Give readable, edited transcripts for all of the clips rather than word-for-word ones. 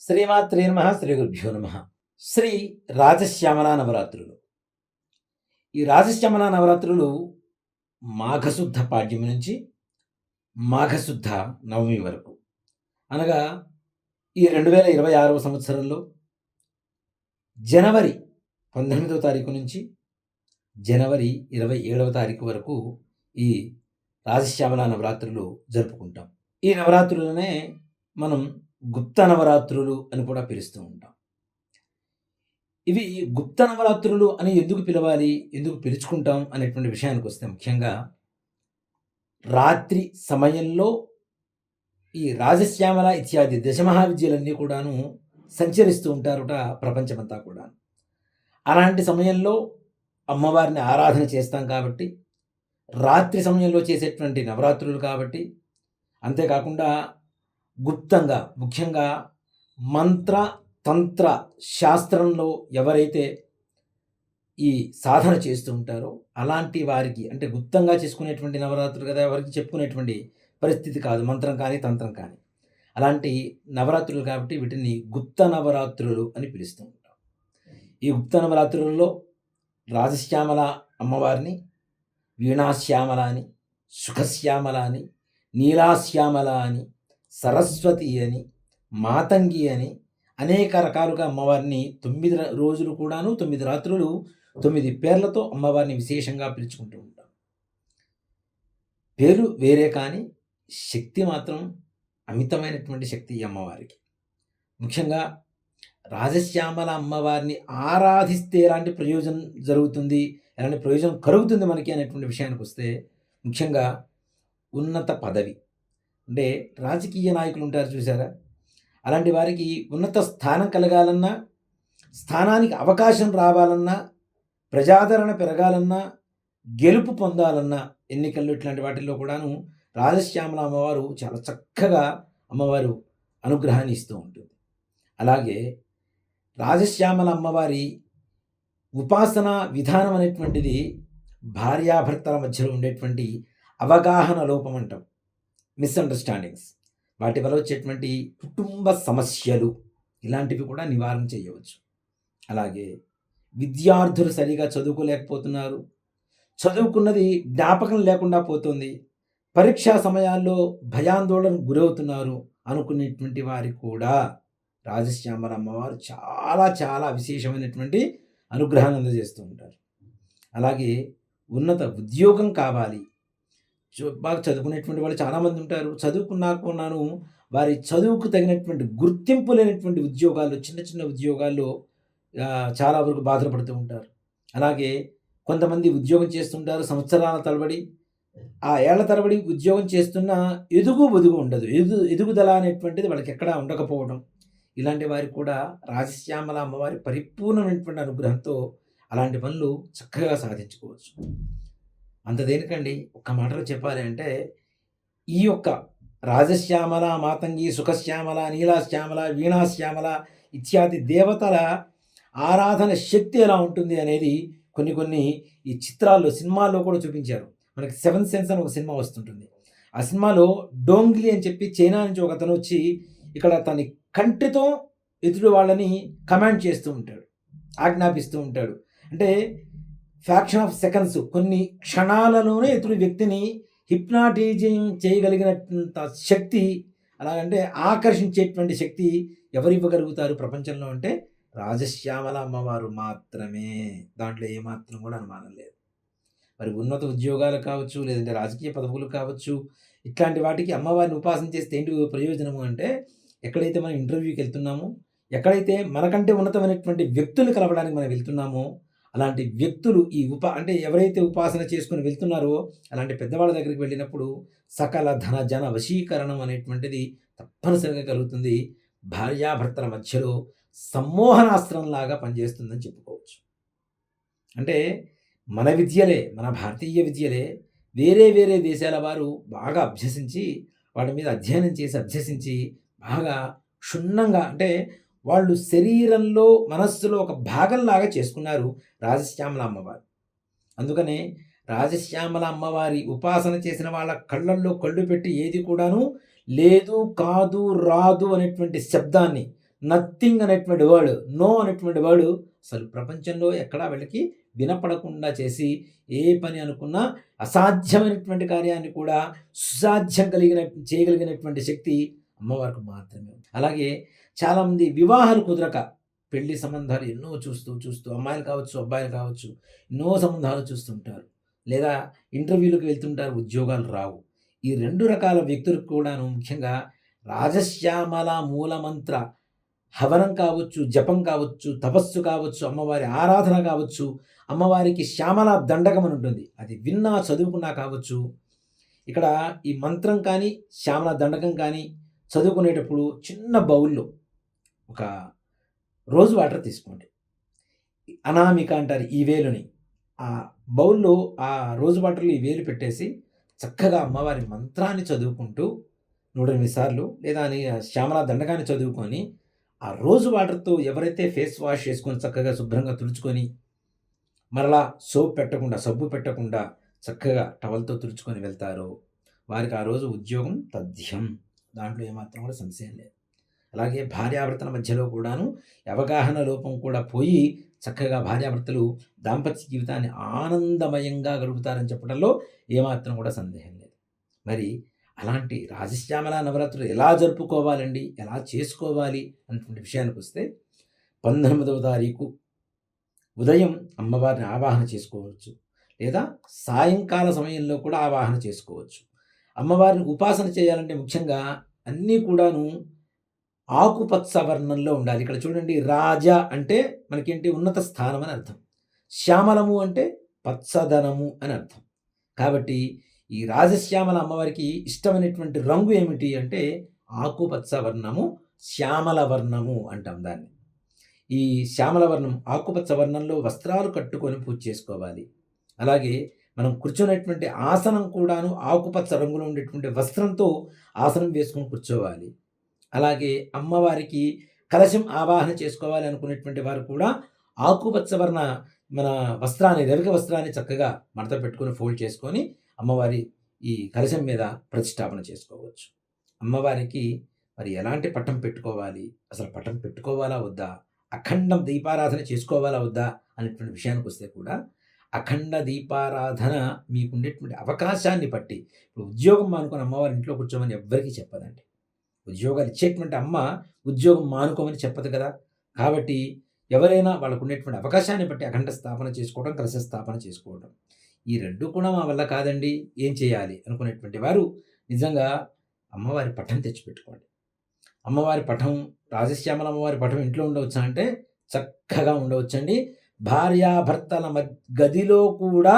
శ్రీమాత్రే నమః. శ్రీ గురుభ్యో నమః. శ్రీ రాజశ్యామల నవరాత్రులు. ఈ రాజశ్యామల నవరాత్రులు మాఘశుద్ధ పాడ్యమి నుంచి మాఘశుద్ధ నవమి వరకు, అనగా ఈ 2026వ సంవత్సరంలో జనవరి 19వ తారీఖు నుంచి జనవరి 27వ తారీఖు వరకు ఈ రాజశ్యామల నవరాత్రులు జరుపుకుంటాం. ఈ నవరాత్రులనే మనం గుప్త నవరాత్రులు అని కూడా పిలుస్తూ ఉంటాం. ఇవి గుప్త నవరాత్రులు అని ఎందుకు పిలవాలి, ఎందుకు పిలుచుకుంటాం అనేటువంటి విషయానికి వస్తే, ముఖ్యంగా రాత్రి సమయంలో ఈ రాజశ్యామల ఇత్యాది దశమహావిద్యలన్నీ కూడాను సంచరిస్తూ ఉంటారుట ప్రపంచమంతా కూడా. అలాంటి సమయంలో అమ్మవారిని ఆరాధన చేస్తాం కాబట్టి, రాత్రి సమయంలో చేసేటువంటి నవరాత్రులు కాబట్టి, అంతేకాకుండా గుప్తంగా ముఖ్యంగా మంత్ర తంత్ర శాస్త్రంలో ఎవరైతే ఈ సాధన చేస్తూ ఉంటారో అలాంటి వారికి, అంటే గుప్తంగా చేసుకునేటువంటి నవరాత్రులు కదా, ఎవరికి చెప్పుకునేటువంటి పరిస్థితి కాదు, మంత్రం కానీ తంత్రం కానీ, అలాంటి నవరాత్రులు కాబట్టి వీటిని గుప్త నవరాత్రులు అని పిలుస్తూ ఉంటాం. ఈ గుప్త నవరాత్రులలో రాజశ్యామల అమ్మవారిని వీణాశ్యామల అని, సుఖశ్యామల అని, నీలాశ్యామల అని, సరస్వతి అని, మాతంగి అని అనేక రకాలుగా అమ్మవారిని 9 రోజులు కూడాను 9 రాత్రులు 9 పేర్లతో అమ్మవారిని విశేషంగా పిలుచుకుంటూ ఉంటాం. పేరు వేరే కానీ శక్తి మాత్రం అమితమైనటువంటి శక్తి ఈ అమ్మవారికి. ముఖ్యంగా రాజశ్యామల అమ్మవారిని ఆరాధిస్తే ఎలాంటి ప్రయోజనం జరుగుతుంది, ఎలాంటి ప్రయోజనం కలుగుతుంది మనకి అనేటువంటి విషయానికి వస్తే, ముఖ్యంగా ఉన్నత పదవి, అంటే రాజకీయ నాయకులు ఉంటారు చూసారా, అలాంటి వారికి ఉన్నత స్థానం కలగాలన్నా, స్థానానికి అవకాశం రావాలన్నా, ప్రజాదరణ పెరగాలన్నా, గెలుపు పొందాలన్నా ఎన్నికల్లో ఇట్లాంటి వాటిల్లో కూడాను రాజశ్యామల అమ్మవారు చాలా చక్కగా అమ్మవారు అనుగ్రహాన్ని ఇస్తూ ఉంటుంది. అలాగే రాజశ్యామల అమ్మవారి ఉపాసన విధానం అనేటువంటిది భార్యాభర్తల మధ్యలో ఉండేటువంటి అవగాహన లోపం అంటాం, మిస్అండర్స్టాండింగ్స్, వాటి వల్ల వచ్చేటువంటి కుటుంబ సమస్యలు ఇలాంటివి కూడా నివారణ చేయవచ్చు. అలాగే విద్యార్థులు సరిగా చదువుకోలేకపోతున్నారు, చదువుకున్నది జ్ఞాపకం లేకుండా పోతుంది, పరీక్షా సమయాల్లో భయాందోళనకు గురవుతున్నారు అనుకునేటువంటి వారికి కూడా రాజశ్యామల అమ్మవారు చాలా చాలా విశేషమైనటువంటి అనుగ్రహాన్ని అందజేస్తూ ఉంటారు. అలాగే ఉన్నత ఉద్యోగం కావాలి, బాగా చదువుకునేటువంటి వాళ్ళు చాలామంది ఉంటారు, చదువుకున్నాను వారి చదువుకు తగినటువంటి గుర్తింపు లేనటువంటి ఉద్యోగాల్లో, చిన్న చిన్న ఉద్యోగాల్లో చాలా వరకు బాధలు పడుతూ ఉంటారు. అలాగే కొంతమంది ఉద్యోగం చేస్తుంటారు సంవత్సరాల తరబడి, ఆ ఏళ్ల తరబడి ఉద్యోగం చేస్తున్నా బొదుగు ఉండదు, ఎదుగుదల అనేటువంటిది వాళ్ళకి ఎక్కడా ఉండకపోవడం, ఇలాంటి వారికి కూడా రాజశ్యామల అమ్మవారి పరిపూర్ణమైనటువంటి అనుగ్రహంతో అలాంటి పనులు చక్కగా సాధించుకోవచ్చు. అంత దేనికండి, ఒక్క మాటలో చెప్పాలి అంటే, ఈ యొక్క రాజశ్యామల, మాతంగి, సుఖశ్యామల, నీలాశ్యామల, వీణాశ్యామల ఇత్యాది దేవతల ఆరాధన శక్తి ఎలా ఉంటుంది అనేది కొన్ని ఈ చిత్రాల్లో, సినిమాల్లో కూడా చూపించారు. మనకి 7th సెన్స్ అని ఒక సినిమా వస్తుంటుంది. ఆ సినిమాలో డోంగ్లీ అని చెప్పి చైనా నుంచి ఒక అతను వచ్చి ఇక్కడ తన కంటితో ఎదుటి వాళ్ళని కమాండ్ చేస్తూ ఉంటాడు, ఆజ్ఞాపిస్తూ ఉంటాడు. అంటే ఫ్యాక్షన్ ఆఫ్ సెకండ్స్, కొన్ని క్షణాలలోనే ఎదుటి వ్యక్తిని హిప్నాటైజింగ్ చేయగలిగినంత శక్తి, అలాగంటే ఆకర్షించేటువంటి శక్తి ఎవరు ఇవ్వగలుగుతారు ప్రపంచంలో అంటే రాజశ్యామల అమ్మవారు మాత్రమే. దాంట్లో ఏమాత్రం కూడా అనుమానం లేదు. మరి ఉన్నత ఉద్యోగాలు కావచ్చు, లేదంటే రాజకీయ పదవులు కావచ్చు, ఇట్లాంటి వాటికి అమ్మవారిని ఉపాసన చేస్తే ఏంటి ప్రయోజనము అంటే, ఎక్కడైతే మనం ఇంటర్వ్యూకి వెళ్తున్నామో, ఎక్కడైతే మనకంటే ఉన్నతమైనటువంటి వ్యక్తులు కలవడానికి మనం వెళ్తున్నామో, అలాంటి వ్యక్తులు అంటే ఎవరైతే ఉపాసన చేసుకుని వెళ్తున్నారో అలాంటి పెద్దవాళ్ళ దగ్గరికి వెళ్ళినప్పుడు సకల ధన జన వశీకరణం అనేటువంటిది తప్పనిసరిగా కలుగుతుంది. భార్యాభర్తల మధ్యలో సమ్మోహనాస్త్రంలాగా పనిచేస్తుందని చెప్పుకోవచ్చు. అంటే మన విద్యలే, మన భారతీయ విద్యలే వేరే వేరే దేశాల వారు బాగా అభ్యసించి, వాటి మీద అధ్యయనం చేసి అభ్యసించి బాగా క్షుణ్ణంగా, అంటే వాళ్ళు శరీరంలో మనస్సులో ఒక భాగంలాగా చేసుకున్నారు రాజశ్యామల అమ్మవారు. అందుకనే రాజశ్యామల అమ్మవారి ఉపాసన చేసిన వాళ్ళ కళ్ళల్లో కళ్ళు పెట్టి ఏది కూడాను లేదు, కాదు, రాదు అనేటువంటి శబ్దాన్ని నథింగ్ అనేటువంటి వర్డ్, నో అనేటువంటి వర్డ్ అసలు ప్రపంచంలో ఎక్కడా వీళ్ళకి వినపడకుండా చేసి ఏ పని అనుకున్నా అసాధ్యమైనటువంటి కార్యాన్ని కూడా సుసాధ్యం చేయగలిగినటువంటి శక్తి అమ్మవారికి మాత్రమే ఉంది. అలాగే చాలామంది వివాహాలు కుదరక పెళ్లి సంబంధాలు ఎన్నో చూస్తూ అమ్మాయిలు కావచ్చు, అబ్బాయిలు కావచ్చు, ఎన్నో సంబంధాలు చూస్తుంటారు. లేదా ఇంటర్వ్యూలకు వెళ్తుంటారు, ఉద్యోగాలు రావు. ఈ 2 రకాల వ్యక్తులకు కూడాను ముఖ్యంగా రాజశ్యామల మూలమంత్ర హవనం కావచ్చు, జపం కావచ్చు, తపస్సు కావచ్చు, అమ్మవారి ఆరాధన కావచ్చు, అమ్మవారికి శ్యామల దండకం అని ఉంటుంది. అది విన్నా చదువుకున్నా కావచ్చు. ఇక్కడ ఈ మంత్రం కానీ, శ్యామల దండకం కానీ చదువుకునేటప్పుడు చిన్న బౌల్‌లో ఒక రోజ్ వాటర్ తీసుకోండి. అనామిక అంటారు ఈ వేలుని. ఆ బౌల్‌లో ఆ రోజ్ వాటర్‌లో ఈ వేలు పెట్టేసి చక్కగా అమ్మవారి మంత్రాన్ని చదువుకుంటూ 108 సార్లు లేదా శ్యామల దండకాన్ని చదువుకొని ఆ రోజ్ వాటర్‌తో ఎవరైతే ఫేస్ వాష్ చేసుకొని చక్కగా శుభ్రంగా తుడుచుకొని మరలా సబ్బు పెట్టకుండా చక్కగా టవల్‌తో తుడుచుకొని వెళ్తారో వారికి ఆ రోజు ఉద్యోగం తథ్యం. దాంట్లో ఏమాత్రం కూడా సంశయం లేదు. అలాగే భార్యాభర్తల మధ్యలో కూడాను అవగాహన లోపం కూడా పోయి చక్కగా భార్యాభర్తలు దాంపత్య జీవితాన్ని ఆనందమయంగా గడుపుతారని చెప్పడంలో ఏమాత్రం కూడా సందేహం లేదు. మరి అలాంటి రాజశ్యామల నవరాత్రులు ఎలా జరుపుకోవాలండి, ఎలా చేసుకోవాలి అన్నటువంటి విషయానికి వస్తే 19వ తారీఖు ఉదయం అమ్మవారిని ఆవాహన చేసుకోవచ్చు, లేదా సాయంకాల సమయంలో కూడా ఆవాహన చేసుకోవచ్చు. అమ్మవారిని ఉపాసన చేయాలంటే ముఖ్యంగా అన్నీ కూడాను ఆకుపచ్చ వర్ణంలో ఉండాలి. ఇక్కడ చూడండి, రాజ అంటే మనకేంటి ఉన్నత స్థానం అని అర్థం, శ్యామలము అంటే పచ్చదనము అని అర్థం. కాబట్టి ఈ రాజశ్యామల అమ్మవారికి ఇష్టమైనటువంటి రంగు ఏమిటి అంటే ఆకుపచ్చ వర్ణము, శ్యామల వర్ణము అంటాం దాన్ని. ఈ శ్యామల వర్ణం ఆకుపచ్చ వర్ణంలో వస్త్రాలు కట్టుకొని పూజ చేసుకోవాలి. అలాగే మనం కూర్చునేటువంటి ఆసనం కూడాను ఆకుపచ్చ రంగులో ఉండేటువంటి వస్త్రంతో ఆసనం వేసుకొని కూర్చోవాలి. అలాగే అమ్మవారికి కలశం ఆవాహన చేసుకోవాలి అనుకునేటువంటి వారు కూడా ఆకుపచ్చ వర్ణ మన వస్త్రాన్ని, రవిక వస్త్రాన్ని చక్కగా మడత పెట్టుకొని ఫోల్డ్ చేసుకొని అమ్మవారి ఈ కలశం మీద ప్రతిష్టాపన చేసుకోవచ్చు. అమ్మవారికి మరి ఎలాంటి పటం పెట్టుకోవాలి, అసలు పటం పెట్టుకోవాలా వద్దా, అఖండం దీపారాధన చేసుకోవాలా వద్దా అనేటువంటి విషయానికి వస్తే కూడా అఖండ దీపారాధన మీకుండేటువంటి అవకాశాన్ని బట్టి, ఇప్పుడు ఉద్యోగం మానుకొని అమ్మవారి ఇంట్లో కూర్చోమని ఎవ్వరికీ చెప్పదండి. ఉద్యోగాలు ఇచ్చేటువంటి అమ్మ ఉద్యోగం మానుకోమని చెప్పదు కదా. కాబట్టి ఎవరైనా వాళ్ళకు ఉండేటువంటి అవకాశాన్ని బట్టి అఖండ స్థాపన చేసుకోవడం, కలశ స్థాపన చేసుకోవడం, ఈ 2 కూడా మా వల్ల కాదండి, ఏం చేయాలి అనుకునేటువంటి వారు నిజంగా అమ్మవారి పటం తెచ్చిపెట్టుకోండి. అమ్మవారి పటం, రాజశ్యామల అమ్మవారి పటం ఇంట్లో ఉండవచ్చా అంటే చక్కగా ఉండవచ్చండి. భార్యాభర్తల గదిలో కూడా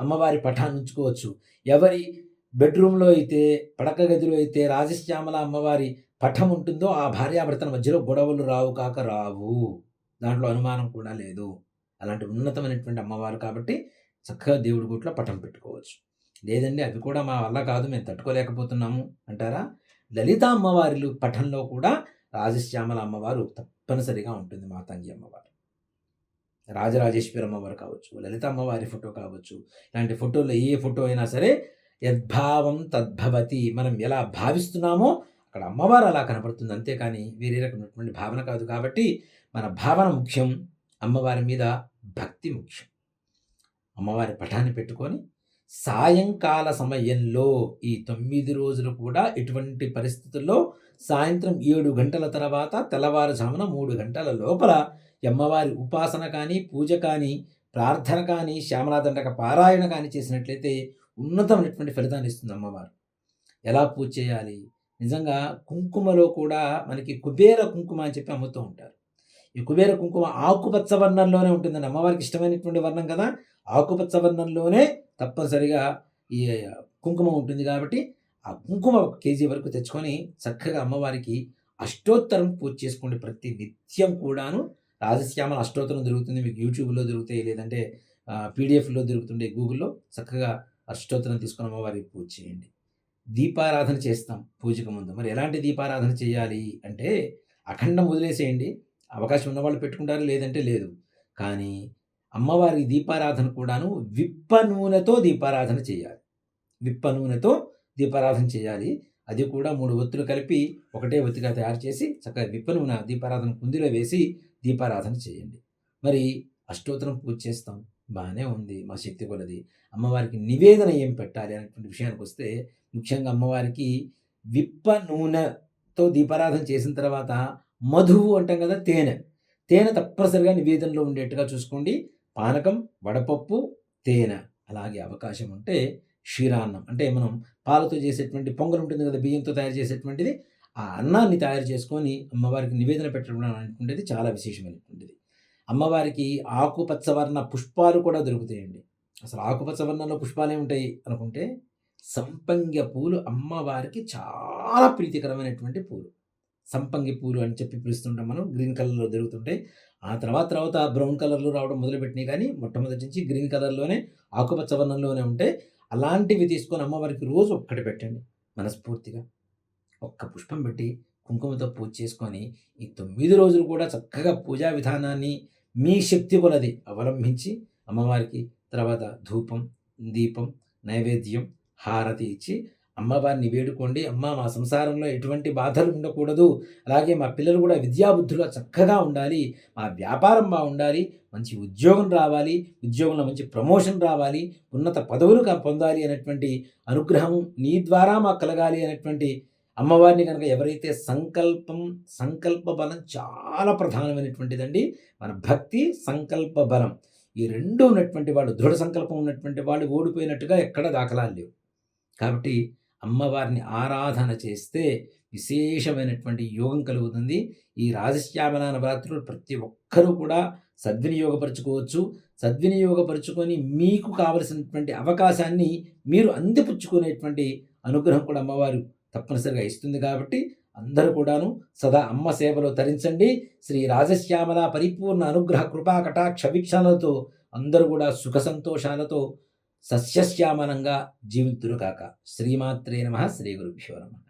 అమ్మవారి పటాన్ని ఉంచుకోవచ్చు. ఎవరి బెడ్రూమ్‌లో అయితే, పడక గదిలో అయితే రాజశ్యామల అమ్మవారి పటం ఉంటుందో ఆ భార్యాభర్తల మధ్యలో గొడవలు రావు కాక రావు. దాంట్లో అనుమానం కూడా లేదు. అలాంటి ఉన్నతమైనటువంటి అమ్మవారు కాబట్టి చక్కగా దేవుడి గుట్లో పటం పెట్టుకోవచ్చు. లేదండి అవి కూడా మా వల్ల కాదు, మేము తట్టుకోలేకపోతున్నాము అంటారా, లలిత అమ్మవారి పటంలో కూడా రాజశ్యామల అమ్మవారు తప్పనిసరిగా ఉంటుంది. మాతంగి అమ్మవారు, రాజరాజేశ్వరి అమ్మవారు కావచ్చు, లలిత అమ్మవారి ఫోటో కావచ్చు, ఇలాంటి ఫోటోల్లో ఏ ఫోటో అయినా సరే యద్భావం తద్భవతి, మనం ఎలా భావిస్తున్నామో అక్కడ అమ్మవారు అలా కనపడుతుంది, అంతేకాని వేరే రకమైనటువంటి భావన కాదు. కాబట్టి మన భావన ముఖ్యం, అమ్మవారి మీద భక్తి ముఖ్యం. అమ్మవారి పటాన్ని పెట్టుకొని సాయంకాల సమయంలో ఈ 9 రోజులు కూడా ఎటువంటి పరిస్థితుల్లో సాయంత్రం 7 గంటల తర్వాత తెల్లవారుజామున 3 గంటల లోపల అమ్మవారి ఉపాసన కానీ, పూజ కానీ, ప్రార్థన కానీ, శ్యామలాదండక పారాయణ కానీ చేసినట్లయితే ఉన్నతమైనటువంటి ఫలితాన్ని ఇస్తుంది అమ్మవారు. ఎలా పూజ చేయాలి? నిజంగా కుంకుమలో కూడా మనకి కుబేర కుంకుమ అని చెప్పి అమ్ముతూ ఉంటారు. ఈ కుబేర కుంకుమ ఆకుపచ్చ వర్ణంలోనే ఉంటుందండి. అమ్మవారికి ఇష్టమైనటువంటి వర్ణం కదా, ఆకుపచ్చ వర్ణంలోనే తప్పనిసరిగా ఈ కుంకుమ ఉంటుంది. కాబట్టి ఆ కుంకుమ 1 కేజీ వరకు తెచ్చుకొని చక్కగా అమ్మవారికి అష్టోత్తరం పూజ చేసుకోండి. ప్రతి నిత్యం కూడాను రాజశ్యామల అష్టోత్తరం దొరుకుతుంది మీకు, యూట్యూబ్‌లో దొరుకుతాయి, లేదంటే పీడిఎఫ్‌లో దొరుకుతుండే గూగుల్‌లో. చక్కగా అష్టోత్తరం తీసుకొని అమ్మవారికి పూజ చేయండి. దీపారాధన చేస్తాం పూజకు ముందు. మరి ఎలాంటి దీపారాధన చేయాలి అంటే అఖండం వదిలేసేయండి. అవకాశం ఉన్నవాళ్ళు పెట్టుకుంటారు, లేదంటే లేదు. కానీ అమ్మవారి దీపారాధన కూడాను విప్ప నూనెతో దీపారాధన చేయాలి. విప్ప నూనెతో దీపారాధన చేయాలి. అది కూడా 3 ఒత్తులు కలిపి ఒకటే ఒత్తిగా తయారు చేసి చక్కగా విప్పనున దీపారాధన కుందిలో వేసి దీపారాధన చేయండి. మరి అష్టోత్తరం పూజ చేస్తాం, బాగానే ఉంది, మా శక్తి కొలది. అమ్మవారికి నివేదన ఏం పెట్టాలి అనేటువంటి విషయానికి వస్తే, ముఖ్యంగా అమ్మవారికి విప్ప నూనెతో దీపారాధన చేసిన తర్వాత మధువు అంటాం కదా, తేనె. తేనె తప్పనిసరిగా నివేదనలో ఉండేట్టుగా చూసుకోండి. పానకం, వడపప్పు, తేనె, అలాగే అవకాశం ఉంటే క్షీరాన్నం, అంటే మనం పాలతో చేసేటువంటి పొంగల్ ఉంటుంది కదా, బియ్యంతో తయారు చేసేటువంటిది, ఆ అన్నాన్ని తయారు చేసుకొని అమ్మవారికి నివేదన పెట్టడం అనేటువంటిది చాలా విశేషమైనటువంటిది. అమ్మవారికి ఆకుపచ్చ వర్ణ పుష్పాలు కూడా దొరుకుతాయండి. అసలు ఆకుపచ్చ వర్ణంలో పుష్పాలే ఉంటాయి అనుకుంటే, సంపంగి పూలు అమ్మవారికి చాలా ప్రీతికరమైనటువంటి పూలు. సంపంగి పూలు అని చెప్పి పిలుస్తుంటాం మనం. గ్రీన్ కలర్‌లో దొరుకుతుంటాయి. ఆ తర్వాత బ్రౌన్ కలర్‌లో రావడం మొదలుపెట్టినాయి గానీ, మొట్టమొదటి నుంచి గ్రీన్ కలర్‌లోనే, ఆకుపచ్చ వర్ణంలోనే ఉంటాయి. అలాంటివి తీసుకొని అమ్మవారికి రోజు ఒక్కటి పెట్టండి మనస్ఫూర్తిగా. ఒక్క పుష్పం పెట్టి కుంకుమతో పూజ చేసుకొని, ఈ 9 రోజులు కూడా చక్కగా పూజా విధానాన్ని మీ శక్తి కొలది అవలంబించి అమ్మవారికి తర్వాత ధూపం, దీపం, నైవేద్యం, హారతి ఇచ్చి అమ్మవారిని వేడుకోండి. అమ్మ, మా సంసారంలో ఎటువంటి బాధలు ఉండకూడదు, అలాగే మా పిల్లలు కూడా విద్యాబుద్ధులు చక్కగా ఉండాలి, మా వ్యాపారం బాగుండాలి, మంచి ఉద్యోగం రావాలి, ఉద్యోగంలో మంచి ప్రమోషన్ రావాలి, ఉన్నత పదవులు పొందాలి అనేటువంటి అనుగ్రహం నీ ద్వారా మాకు కలగాలి అనేటువంటి అమ్మవారిని కనుక ఎవరైతే సంకల్ప బలం చాలా ప్రధానమైనటువంటిదండి. మన భక్తి, సంకల్ప బలం, ఈ రెండు ఉన్నటువంటి వాళ్ళు, దృఢ సంకల్పం ఉన్నటువంటి వాళ్ళు ఓడిపోయినట్టుగా ఎక్కడ దాఖలాలు లేవు. కాబట్టి అమ్మవారిని ఆరాధన చేస్తే విశేషమైనటువంటి యోగం కలుగుతుంది. ఈ రాజశ్యామల నవరాత్రులు ప్రతి ఒక్కరూ కూడా సద్వినియోగపరుచుకోవచ్చు. సద్వినియోగపరుచుకొని మీకు కావలసినటువంటి అవకాశాన్ని మీరు అందిపుచ్చుకునేటువంటి అనుగ్రహం కూడా అమ్మవారు తప్పనిసరిగా ఇస్తుంది. కాబట్టి అందరూ కూడాను సదా అమ్మ సేవలో తరించండి. శ్రీ రాజశ్యామల పరిపూర్ణ అనుగ్రహ కృపా కటాక్ష వీక్షణలతో అందరూ కూడా సుఖ సంతోషాలతో సస్యశ్యామలంగా జీవితురు కాక. శ్రీమాత్రే నమః. శ్రీ గురుభ్యో నమః.